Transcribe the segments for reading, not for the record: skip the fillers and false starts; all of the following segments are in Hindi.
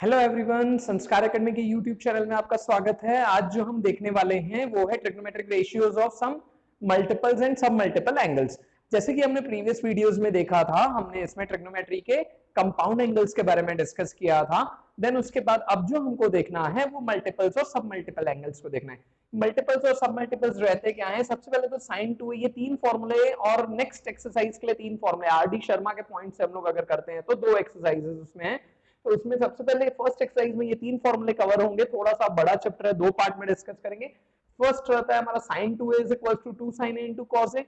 हेलो एवरीवन, संस्कार एकेडमी के यूट्यूब चैनल में आपका स्वागत है। आज जो हम देखने वाले हैं वो है trigonometric ratios of sum multiples and sub multiple angles. जैसे कि हमने प्रीवियस वीडियोस में देखा था, हमने इसमें ट्रिग्नोमेट्री के कंपाउंड एंगल्स के बारे में डिस्कस किया था। देन उसके बाद अब जो हमको देखना है वो मल्टीपल्स और सब मल्टीपल एंगल्स को देखना है। मल्टीपल्स और सब मल्टीपल्स रहते क्या है? सबसे पहले तो साइन टू, ये तीन फॉर्मूले और नेक्स्ट एक्सरसाइज के लिए तीन फॉर्मूले आर डी शर्मा के पॉइंट से हम लोग अगर करते हैं तो दो एक्सरसाइजेस उसमें है। तो इसमें सबसे पहले फर्स्ट एक्सरसाइज में ये तीन फॉर्मूले कवर होंगे। थोड़ा सा बड़ा चैप्टर है, दो पार्ट में डिस्कस करेंगे। फर्स्ट रहता है हमारा sin 2a is equals to 2 sin a into cos a,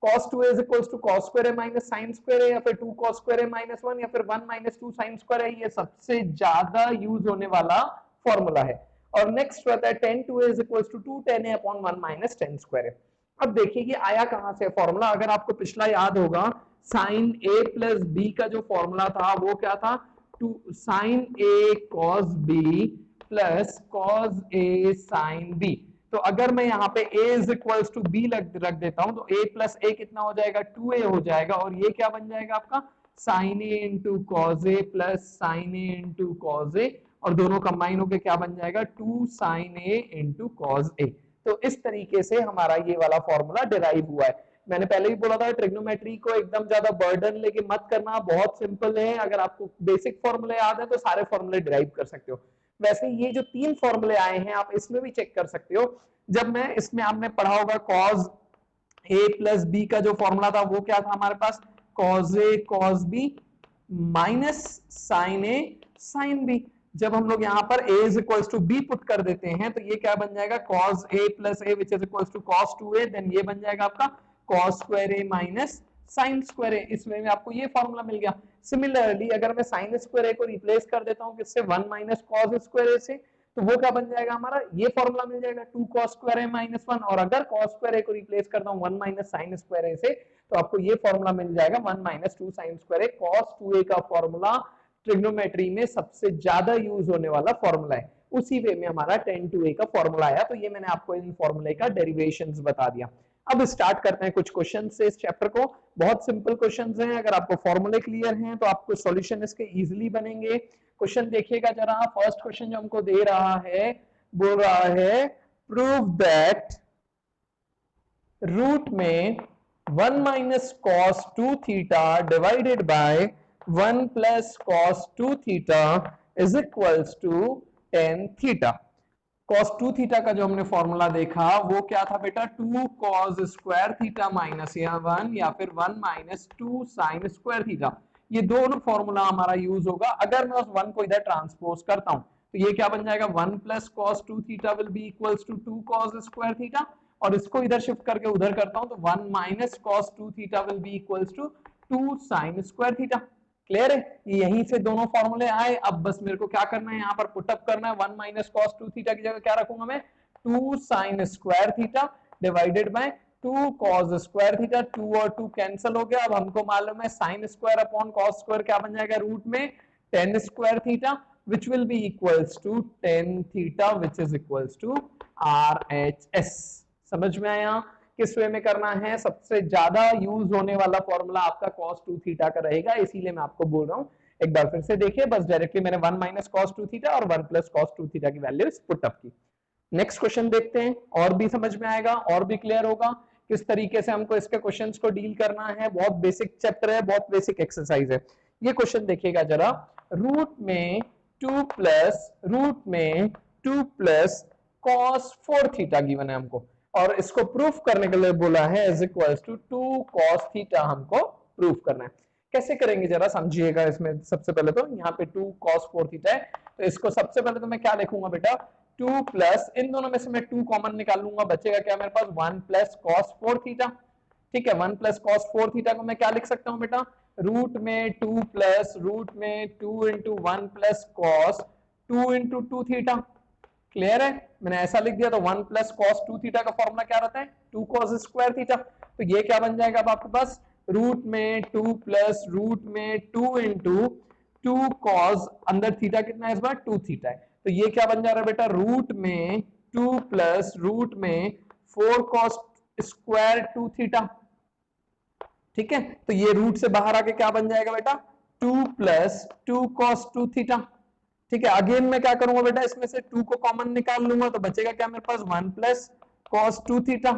cos 2a is equals to cos square a minus sin square a, या फिर 2 cos square a minus 1, या फिर 1 minus 2 sin square a। ये सबसे ज्यादा यूज होने वाला फॉर्मूला है। और नेक्स्ट रहता है tan 2a is equals to 2 tan a upon 1 minus tan square a। अब देखिए कि आया कहां से फॉर्मूला। अगर आपको पिछला याद होगा, sin a प्लस b का जो फॉर्मूला था वो क्या था? Two sine A cos B plus cos A sine B. तो अगर मैं यहाँ पे a is equals to B रख देता हूं तो a प्लस ए कितना हो जाएगा? 2a हो जाएगा। और ये क्या बन जाएगा आपका? साइन ए इंटू कॉज ए प्लस साइन ए इंटू कॉज ए, और दोनों कंबाइन होकर क्या बन जाएगा? 2 साइन ए इंटू कॉज ए। तो इस तरीके से हमारा ये वाला फॉर्मूला डिराइव हुआ है। मैंने पहले भी बोला था ट्रिग्नोमेट्री को एकदम ज्यादा बर्डन लेके मत करना, बहुत सिंपल है। अगर आपको बेसिक फॉर्मूले याद है तो सारे फॉर्मूले डिराइव कर सकते हो। वैसे ये जो तीन फॉर्मूले आए हैं आप इसमें भी चेक कर सकते हो। जब मैं इसमें आपने पढ़ा होगा cos a प्लस बी का जो फॉर्मूला था वो क्या था हमारे पास? cos a cos b minus sin a sin b। जब हम लोग यहाँ पर a is equals to b put कर देते हैं तो ये क्या बन जाएगा? cos a plus a which is equals to cos 2a। Then ये बन जाएगा आपका cos square a minus sine square a। इस वे में आपको ये फॉर्मूला मिल गया। सिमिलरली अगर मैं साइन स्क्वायर a को रिप्लेस कर देता हूँ किससे? 1 माइनस cos स्क्वायर a से, तो वो क्या बन जाएगा हमारा? ये फॉर्मूला मिल जाएगा 2 cos स्क्वायर a माइनस 1। और अगर cos स्क्वायर a को रिप्लेस करता हूँ 1 माइनस साइन स्क्वायर a से, तो आपको ये फॉर्मूला मिल जाएगा 1 minus 2 sine square a। cos 2a का फॉर्मूला ट्रिग्नोमेट्री में सबसे ज्यादा यूज होने वाला फॉर्मूला है। उसी वे में हमारा tan 2a का फॉर्मूला आया। तो ये मैंने आपको इन फॉर्मूले का डेरिवेशंस बता दिया। अब स्टार्ट करते हैं कुछ क्वेश्चन से इस चैप्टर को। बहुत सिंपल क्वेश्चंस हैं। अगर आपको फॉर्मूले क्लियर हैं तो आपको सॉल्यूशन इसके इजीली बनेंगे। क्वेश्चन देखिएगा जरा। फर्स्ट क्वेश्चन जो हमको दे रहा है, बोल रहा है प्रूव दैट रूट में 1 minus cos 2 theta divided by 1 plus cos 2 theta is equals to tan theta. cos 2 theta का जो हमने फॉर्मूला देखा वो क्या था बेटा? 2 cos स्क्वायर थीटा माइनस 1, या फिर 1 माइनस 2 साइन स्क्वायर थीटा। ये दोनों फॉर्मूला हमारा यूज होगा। अगर मैं उस 1 को इधर ट्रांसपोज करता हूं तो ये क्या बन जाएगा? 1 plus cos 2 theta will be equals to 2 cos square theta. और इसको इधर शिफ्ट करके उधर करता हूं तो 1 minus cos 2 theta will be equals to 2 sine square theta. Clear है? यहीं से दोनों फॉर्मूले आए। अब बस मेरे को क्या करना है, यहाँ पर पुटअप करना है। 1 माइनस कॉस 2 थीटा की जगह क्या रखूंगा मैं? 2 sine square theta divided bye 2 cos square theta. 2 और 2 कैंसिल हो गया। अब हमको मालूम है sine square upon cos square क्या बन जाएगा रूट में? tan square theta, which will be equals to tan theta which is equals to RHS। समझ में आया किस वे में करना है? सबसे ज्यादा यूज होने वाला फॉर्मूला आपका cos 2 थीटा का रहेगा, इसीलिए मैं आपको बोल रहा हूं। एक बार फिर से देखिए, बस डायरेक्टली मैंने 1 माइनस cos 2 थीटा और 1 प्लस cos 2 थीटा की वैल्यूज पुट अप की। नेक्स्ट क्वेश्चन देखते हैं, और भी समझ में आएगा और भी क्लियर होगा किस तरीके से हमको इसके क्वेश्चंस को डील करना है। बहुत बेसिक चैप्टर है, बहुत बेसिक एक्सरसाइज है। ये क्वेश्चन देखिएगा जरा। रूट में 2 प्लस cos 4 थीटा गिवन है हमको, और इसको प्रूफ करने के लिए बोला है is equals to 2 cos theta हमको प्रूफ करना है। कैसे करेंगे जरा समझिएगा। इसमें सबसे पहले तो यहाँ पे 2 cos 4 थीटा है, तो इसको सबसे पहले तो मैं क्या लिखूंगा बेटा? 2 प्लस, इन दोनों में से मैं 2 कॉमन निकाल लूंगा, बचेगा क्या मेरे पास? 1 प्लस cos 4 थीटा। ठीक है, 1 प्लस cos 4 थीटा को मैं क्या लिख सकता हूँ बेटा? रूट में 2 प्लस रूट में 2 into 1 plus cos 2 into 2 theta. Clear है? मैंने ऐसा लिख दिया। तो 1 प्लस cos 2 थीटा का फॉर्मूला क्या रहता है? 2 cos स्क्वायर थीटा। तो ये क्या बन जाएगा अब आपके पास? रूट में 2 प्लस रूट में 2 इंटू 2 cos, अंदर थीटा कितना है इस बार? 2 थीटा है। तो ये क्या बन जा रहा है बेटा? रूट में 2 प्लस रूट में 4 cos स्क्वायर 2 थीटा। ठीक है, तो ये रूट से बाहर आके क्या बन जाएगा बेटा? 2 प्लस 2 cos 2 थीटा। ठीक है, अगेन मैं क्या करूंगा बेटा, इसमें से 2 को कॉमन निकाल लूंगा तो बचेगा क्या मेरे पास 1 प्लस कॉस 2 थीटा।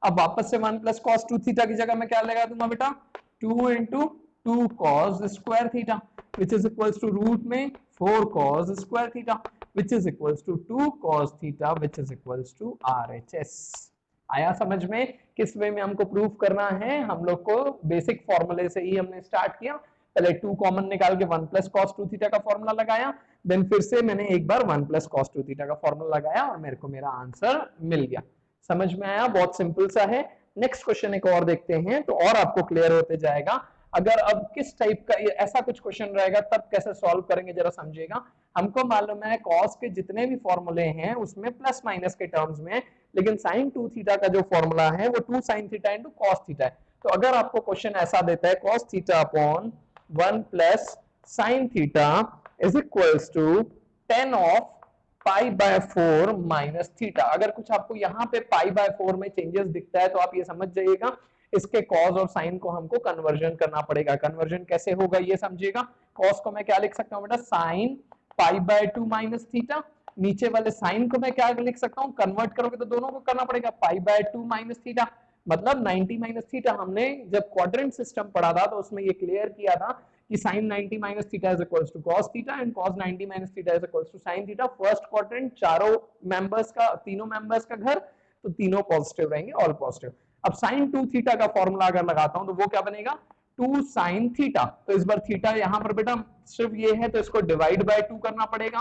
अब वापस से 1 प्लस कॉस 2 थीटा की जगह मैं क्या लगा दूंगा बेटा 2 into 2 cos square theta which is equals to root में 4 cos square theta which is equals to 2 cos theta which is equals to RHS। आया समझ में किस वे में हमको प्रूफ करना है? हम लोग को बेसिक फॉर्मूले से ही हमने स्टार्ट किया, पहले 2 कॉमन निकाल के 1 प्लस कॉस 2 थीटा का फॉर्मूला लगाया, देन फिर से मैंने एक बार 1 प्लस कॉस 2 थीटा का फॉर्मूला लगाया और मेरे को मेरा आंसर मिल गया। समझ में आया? बहुत सिंपल सा है। नेक्स्ट क्वेश्चन एक और देखते हैं तो और आपको क्लियर होते जाएगा। अगर अब किस टाइप का ऐसा कुछ क्वेश्चन रहेगा तब कैसे सॉल्व करेंगे जरा समझिएगा। हमको मालूम है कॉस के जितने भी फॉर्मूले हैं उसमें प्लस माइनस के टर्म्स में, लेकिन साइन 2 थीटा का जो फॉर्मूला है वो 2 sine theta into cos theta है। तो अगर आपको क्वेश्चन ऐसा देता है cos theta upon 1 plus sine theta is equals to 10 of pi by 4 minus theta, अगर कुछ आपको यहाँ पे पाई बाय 4 में चेंजेस दिखता है तो आप ये समझ जाइएगा इसके कॉस और साइन को हमको कन्वर्जन करना पड़ेगा। कन्वर्जन कैसे होगा ये समझिएगा। कॉस को मैं क्या लिख सकता हूँ बेटा sine pi by 2 minus theta, नीचे वाले साइन को मैं क्या लिख सकता हूँ, कन्वर्ट करोगे तो दोनों को करना पड़ेगा पाई बाय 2 माइनस थीटा, मतलब 90 माइनस थीटा। हमने जब क्वाड्रेंट सिस्टम पढ़ा था तो उसमें ये क्लियर किया था कि sin 90 minus theta is equals to cos theta and cos 90 minus theta is equals to sin theta. First quadrant चारों मेंबर्स का, तीनों मेंबर्स का घर, तो तीनों पॉजिटिव रहेंगे, ऑल पॉजिटिव। अब sin 2 थीटा का फॉर्मूला अगर लगाता हूं तो वो क्या बनेगा 2 sin थीटा। तो इस बार थीटा यहां पर बेटा सिर्फ ये है तो इसको डिवाइड बाय 2 करना पड़ेगा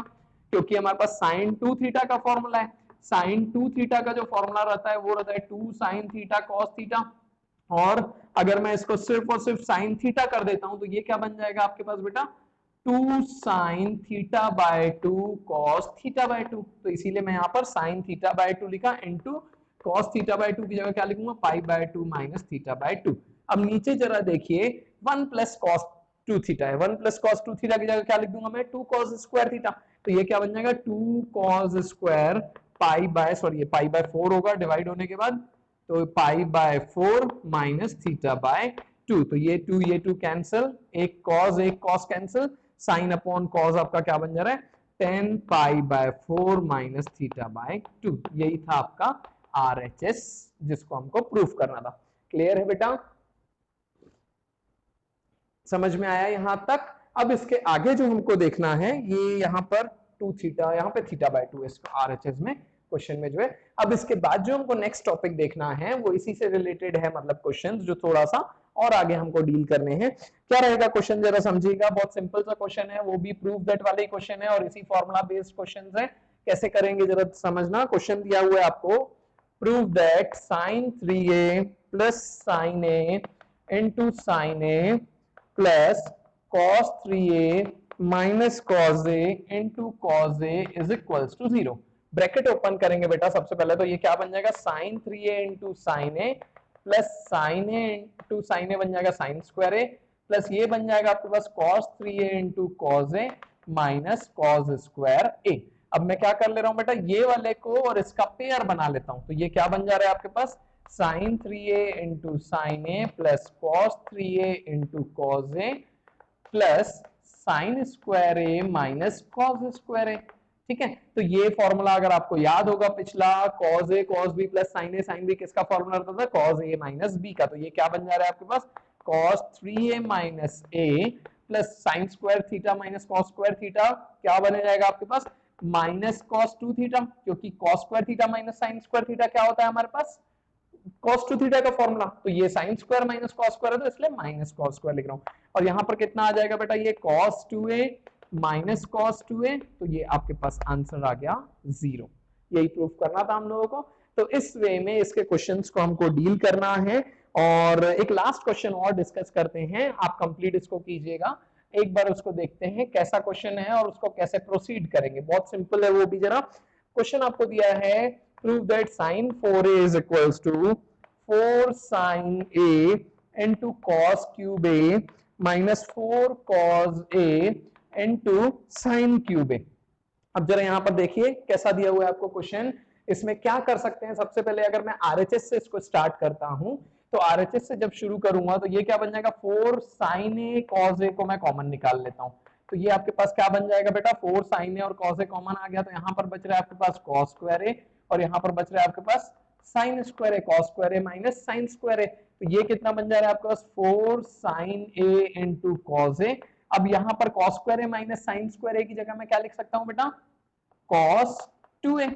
क्योंकि हमारे पास sin 2 थीटा का फॉर्मूला है। sin 2 थीटा का जो फॉर्मूला रहता है वो रहता है 2 sin थीटा cos थीटा, और अगर मैं इसको सिर्फ और सिर्फ साइन थीटा कर देता हूं तो ये क्या बन जाएगा आपके पास बेटा 2 sine theta by 2 cos theta by 2। तो इसीलिए मैं यहाँ पर साइन थीटा बाय 2 लिखा इनटू कॉस थीटा बाय 2 की जगह क्या लिखूंगा pi by 2 minus theta by 2। अब नीचे जरा देखिए 1 प्लस कॉस 2 थीटा है, 1 प्लस कॉस 2 थीटा की जगह क्या लिख दूंगा मैं 2 कॉस स्क्वायर थीटा। तो ये क्या बन जाएगा 2 cos square pi by, sorry ये पाई बाय 4 होगा डिवाइड होने के बाद, तो पाई बाय 4 माइनस थीटा बाय 2। तो ये 2 कैंसिल, एक cos cancel, sine upon cos आपका क्या बन जा रहा है 10 पाई बाय 4 माइनस थीटा बाय 2। यही था आपका RHS जिसको हमको प्रूफ करना था। क्लियर है बेटा? समझ में आया यहां तक? अब इसके आगे जो हमको देखना है ये यहाँ पर 2 थीटा, यहाँ पे थीटा बाय 2 इसको RHS में क्वेश्चन में जो है। अब इसके बाद जो हमको नेक्स्ट टॉपिक देखना है वो इसी से रिलेटेड है, मतलब क्वेश्चंस जो थोड़ा सा और आगे हमको डील करने हैं। क्या रहेगा क्वेश्चन जरा समझिएगा, बहुत सिंपल सा क्वेश्चन है, वो भी प्रूफ दैट वाले क्वेश्चन है और इसी फॉर्मूला बेस्ड क्वेश्चंस है। कैसे करेंगे जरा समझना। क्वेश्चन दिया हुआ है आपको, prove that sin 3a plus sin a into sin a plus cos 3a minus cos a into cos a is equals to 0। Bracket open करेंगे बेटा सबसे पहले, तो ये क्या बन जाएगा sin 3a into sine a plus sin a into sine a बन जाएगा sin स्क्वायर ए, प्लस ये बन जाएगा आपके पास cos 3a into cos a minus cos square a. अब मैं क्या कर ले रहा हूं बेटा, ये वाले को और इसका पेयर बना लेता हूं, तो ये क्या बन जा रहा है आपके पास sin 3a into sine a plus cos 3a into cos a plus sine square a minus cos square a. ठीक है, तो ये फॉर्मूला अगर आपको याद होगा पिछला cos a cos b plus sin b किसका फॉर्मूला रहता था cos a माइनस b का। तो ये क्या बन जा रहा है आपके पास cos 3a minus a plus sine square theta minus cos square theta क्या बने जाएगा आपके पास माइनस cos 2 थीटा, क्योंकि cos square theta minus sine square theta क्या होता है हमारे पास cos 2 थीटा का फॉर्मूला। तो ये sine square minus cos square है तो इसलिए माइनस cos स्क्वायर लिख रहा हूं। और यहाँ पर कितना आ जाएगा बेटा ये cos 2a minus cos 2a, तो ये आपके पास आंसर आ गया 0। यही प्रूफ करना था हम लोगों को। तो इस वे में इसके क्वेश्चंस को हमको डील करना है और एक लास्ट क्वेश्चन और डिस्कस करते हैं, आप कंप्लीट इसको कीजिएगा। एक बार उसको देखते हैं कैसा क्वेश्चन है और उसको कैसे प्रोसीड करेंगे। बहुत सिंपल है वो भी। जरा क्वेश्चन आपको दिया है, prove that sin 4a is equals to 4 sin a into cos cube a minus 4 cos a into sin cube a। अब जरा यहां पर देखिए कैसा दिया हुआ है आपको क्वेश्चन। इसमें क्या कर सकते हैं, सबसे पहले अगर मैं RHS से इसको स्टार्ट करता हूं तो RHS से जब शुरू करूंगा तो ये क्या बन जाएगा 4 sin a cos a को मैं कॉमन निकाल लेता हूं। तो ये आपके पास क्या बन जाएगा बेटा, 4 sin a और cos a कॉमन आ गया, तो यहाँ पर बच रहा है आपके पास cos स्क्वायर a और यहाँ पर बच रहा है आपके पास sin square a, cos square a minus sin square a। तो ये कितना बन जा रहा है आपके पास 4 sin a into cos a। अब यहाँ पर cos square a minus sin square a की जगह मैं क्या लिख सकता हूँ बेटा, cos 2a।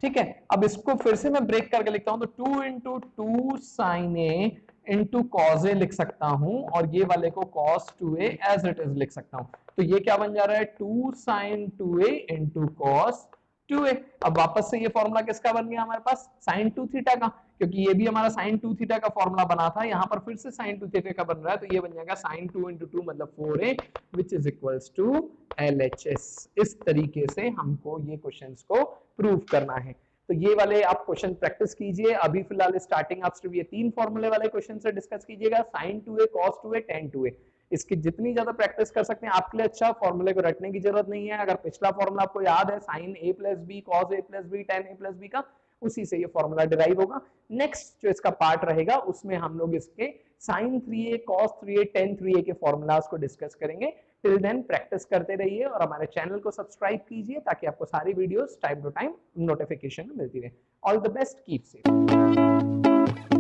ठीक है, अब इसको फिर से मैं ब्रेक करके लिखता हूं, तो 2 इंटू टू साइन ए इंटू कॉज ए लिख सकता हूं और ये वाले को cos 2a as it is लिख सकता हूं। तो ये क्या बन जा रहा है, 2 sin 2a into cos 2a। अब वापस से ये फॉर्मूला किसका बन गया हमारे पास, sin 2 थीटा का, क्योंकि ये भी हमारा sin 2 थीटा का फॉर्मूला बना था, यहाँ पर फिर से sin 2 थीटा का बन रहा है, तो ये बन जाएगा sin 2 इंटू 2 मतलब 4a which is equals to LHS। इस तरीके से हमको ये क्वेश्चंस को प्रूव करना है। तो ये वाले आप क्वेश्चन प्रैक्टिस कीजिए। अभी फिलहाल स्टार्टिंग आप सिर्फ ये 3 फॉर्मूले वाले क्वेश्चन से डिस्कस कीजिएगा, sin 2a, cos 2a, tan 2a। इसकी जितनी ज्यादा प्रैक्टिस कर सकते हैं आपके लिए अच्छा, फॉर्मूले को रटने की जरूरत नहीं है। अगर पिछला फॉर्मूला आपको याद है sin a plus B cos a plus B tan a plus B का, उसी से ये फॉर्मूला डिराइव होगा। नेक्स्ट जो इसका पार्ट रहेगा उसमें हम लोग इसके sin 3a, cos 3a, tan 3a के फॉर्मूलाज को डिस्कस करेंगे। टिल देन प्रैक्टिस करते रहिए और हमारे चैनल को सब्सक्राइब कीजिए ताकि आपको सारी videos time to time notification मिलती रहे। All the best, keep safe.